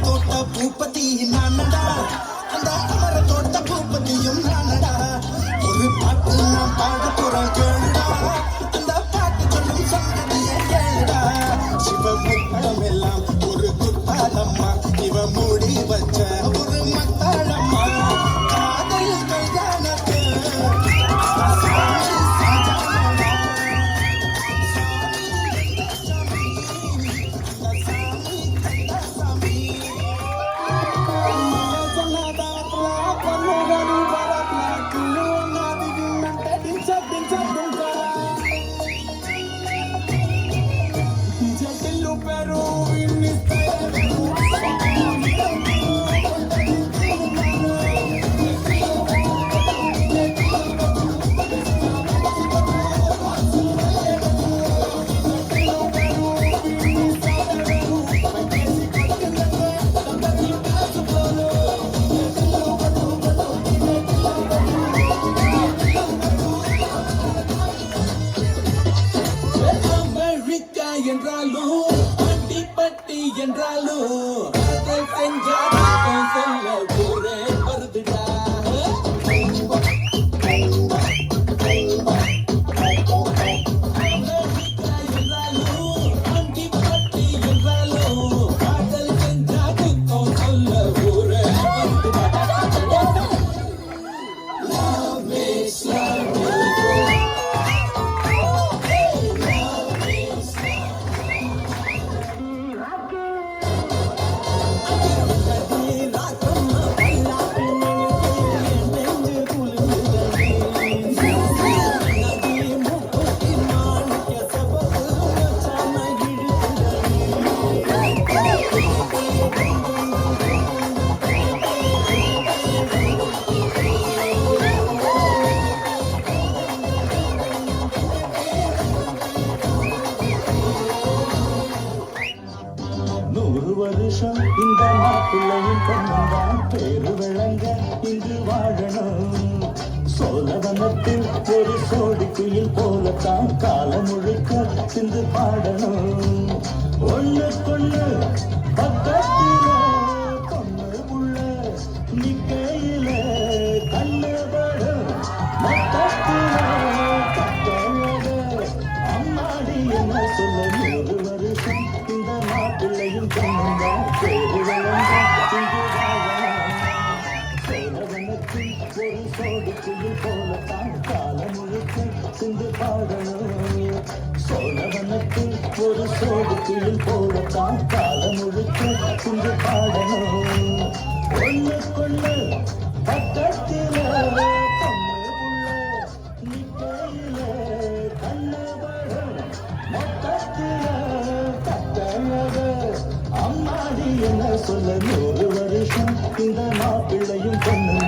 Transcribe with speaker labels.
Speaker 1: தோட்ட பூப்பத்தி நானடா, அந்த அமர தோட்ட பூப்பத்தியும் நானடா. ஒரு பாட்டு நான் பாட போறேன் கேளுடா, அந்த பாட்டு சொல்லும் சங்கதியை கேளுடா. சிவபுத்தம் எல்லாம் ஒரு குத்தாளம்மா, இவ மூடி வச்ச ஒரு மத்தாளம்மா. காதல் கல்யாணத்து pero viniste
Speaker 2: மாப்பிள்ளையும் பொண்ணுந்தான் பேரு விளங்க இங்கு வாழணும். சோழவனத்தில் ஒரு சோடி குயில் போலத்தான் காலம் முழுக்க சிந்து பாடணும். ஒண்ணுக்கொண்ணு பக்கத்தில பொண்ணு உள்ள நிக்கையில கண்ணு படும் மொத்தத்தில கட்டழக அம்மாடி என்ன சொல்ல 100 வருஷம் இந்த மாப்பிள்ளையும் பொண்ணுந்தான் பேரு விளங்க இங்கு வாழணும். சோழவனத்தில் ஒரு சோடி குயில் போலத்தான் காலம் முழுக்க சிந்து பாடணும். சோழவனத்தில் ஒரு சோடி குயில் போலத்தான் காலம் முழுக்க சிந்து பாடணும். ஒண்ணுக்கொண்ணு பக்கத்தில பொண்ணு உள்ள நிக்கையில கண்ணு படும் மொத்தத்தில கட்டழக அம்மாடி என்ன சொல்ல 100 வருஷம் இந்த மாப்பிள்ளையும் பொண்ணு